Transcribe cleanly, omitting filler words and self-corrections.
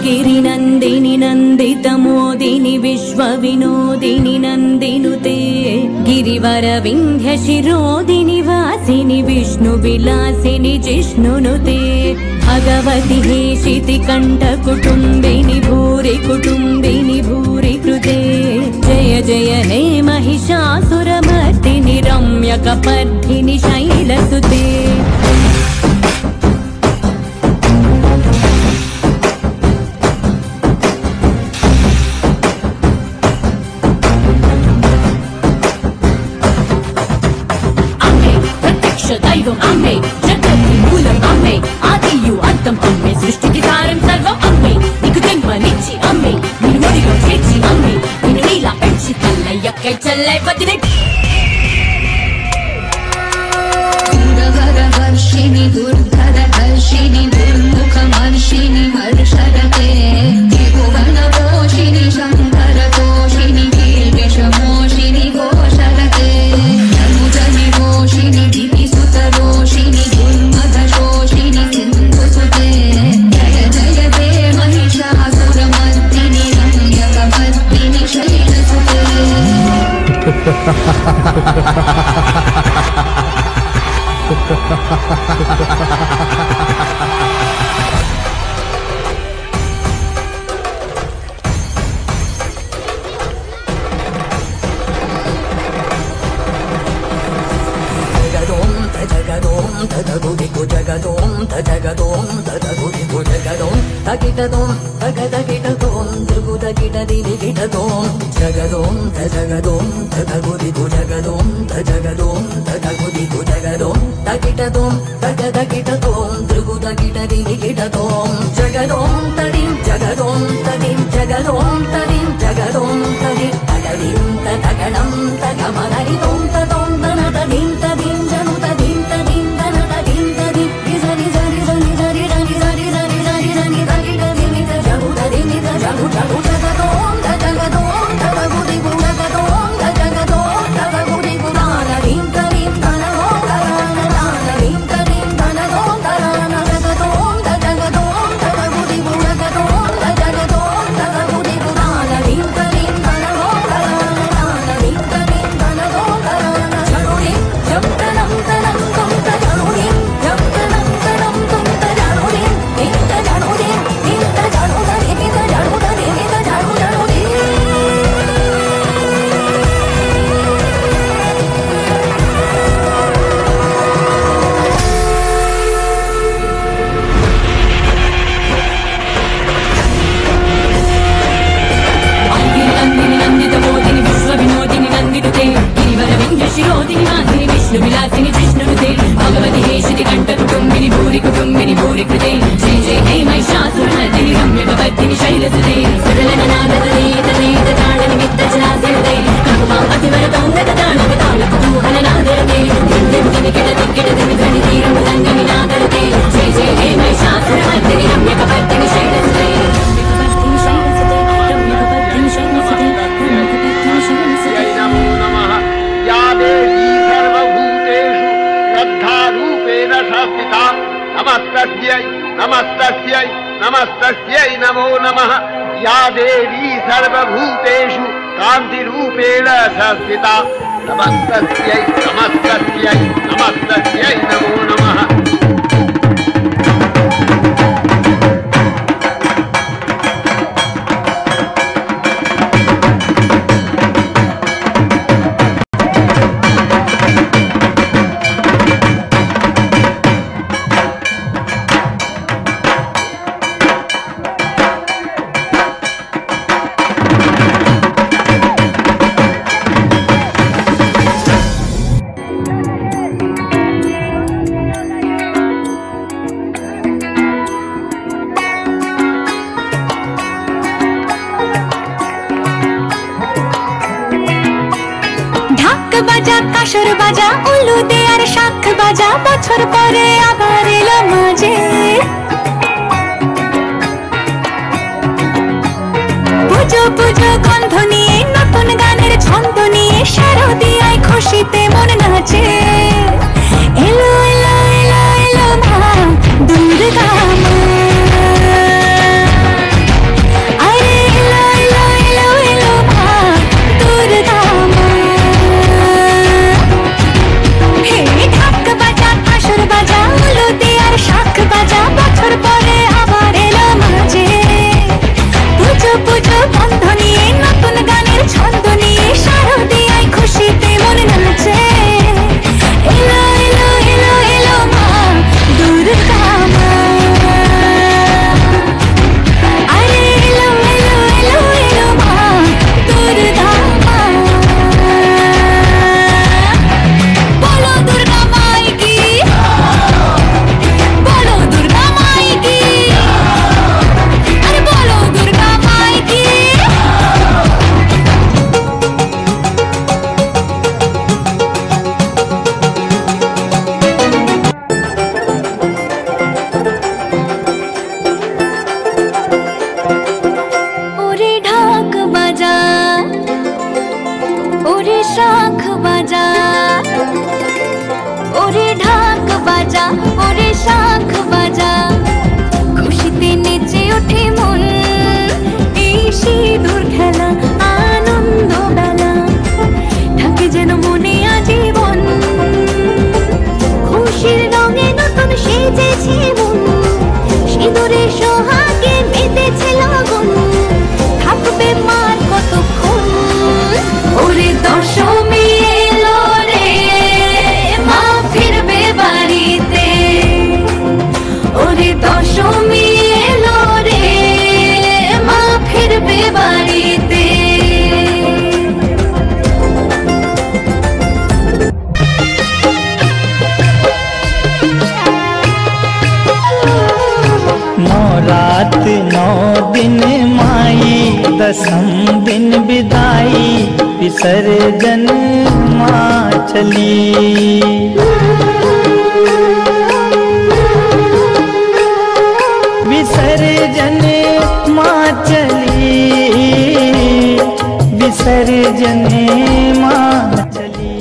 गिरिनन्दिनि नन्दितमोदिनि विश्वविनोदिनि नन्दिनुते गिरिवरविन्ध्यशिरोदिनि वासिनि विष्णुविलासिनि जिष्णुनुते भगवति हेशिति कण्ठकुटुम्बिनि भूरि कुटुम्बिनि भूरि कृते जय जय हे महिषासुरमर्दिनि रम्यकपर्दिनि शैलसुते दैवं अम्मे जगति मूलं अम्मे आदियु अंतं अम्मे सृष्टिकी सारं सर्वं अम्मे निकु जन्मनिच्చి अम्मे निन्नु मुडिलो చేర్చి अम्मे निन्नु नीला పెంచి తల్లయ్యకై చల్లై వదిలే दूरवरवर्षिणि दुर्धरधर्षिणि दुर्मुखमर्षिणि हर्षरते त्रिभुवनपोषिणि शङ्करतोषिणि कीर्तिशमोषिणि घोषरते धनुजनिघोषिणि दिविसुतरोषिणि दुर्मदशोषिणि सिन्धुसुते जय जय ते महिषासुरमर्दिनि रम्यकपर्दिनि शैलसुते तकिटदों तकतकिटदों त्रिगुतकिटदिनि किटदों जगदों तजगदों ततगुदिगु जगदों तजगदों ततगुदिगु जगदों तकिटदों तकतकिटदों त्रिगुतकिटदिनि किटदों जगदों तदिं जगदों तदिं जगदों तदिं जगदों तदिं तगदिं तगणं तगमगरिदों तदों तनतदिं तदिं जनु तदिं तदिं तनतदिं तदिं निजनि जनि जनि जनि जनि जनि जनि जनि जनि तगिटदिनि तजगुददिनि तजगु जगु जगदों तजगदों तगुदिगु जगदों तजगदों तगुदिगु तानदिं तदिं तनगों तरान तानदिं तदिं तनगों तरान जगदों तजगदों तगुदिगु जगदों तजगदों तगुदिगु तानदिं तदिं तनगों तरान तानदिं तदिं तनगों तरान जरुदिं जम तनं तनं तं तजरुदिं जम तनं तनं तं तजरुदिं तं तजरुदिं तं तजरुदिं तं तजरुदिं तं तजरुदिं गिरिनन्दिनि नन्दितमोदिनि विश्वविनोदिनि नन्दिनुते गिरिवरविन्ध्यशिरोदिनि वासिनि विष्णुविलासिनि जिष्णुनुते भगवति हेशिति कण्ठकुटुम्बिनि भूरि कुटुम्बिनि भूरि कृते जय जय हे महिषासुरमर्दिनि रम्यकपर्दिनि शैलसुते सुरलननादतनेतनेतताडनिमित्तजलासिरते ककुमां अतिवरदं गतताडगतालकुतूहलनादरते दिङ्दिं धिनिकिटदिङ्किटदिमिधनि तीरमुदङ्गमिनादरते जय जय हे महिषासुरमर्दिनि रम्यकपर्दिनि शैलसुते नमस्तस्यै नमस्तस्यै नमस्तस्यै नमो नमः या देवी सर्वभूतेषु कान्तिरूपेण संस्थिता नमस्तस्यै नमस्तस्यै नमस्तस्यै नमो नमः বাজা কাসর বাজা উলু দে আর শাখ বাজা বছর পরে আবার এলো মাঝে পুজো পুজো গন্ধ নিয়ে নতুন গানের ছন্দ নিয়ে শারদিয়ায় খুশিতে মন নাচে বাজা ওরে শাখ বাজা খুশিতে নেচে ওঠে মন এই সিঁদুর খেলা আনন্দ বেলা থাকে যেন মনে আজীবন খুশির রঙে নতুন সেজেছে মন সিঁদুরে সোহাগে মেতেছে লগন থাকবে মার কতক্ষণ ওরে দশমী এলো রে মা ফিরবে বাড়িতে ওরে দশমী এলো রে মা ফিরবে বাড়িতে रात 9 दिन माई दसम दिन विदाई विसर्जन माँ चली विसर्जन माँ चली विसर्जन माँ चली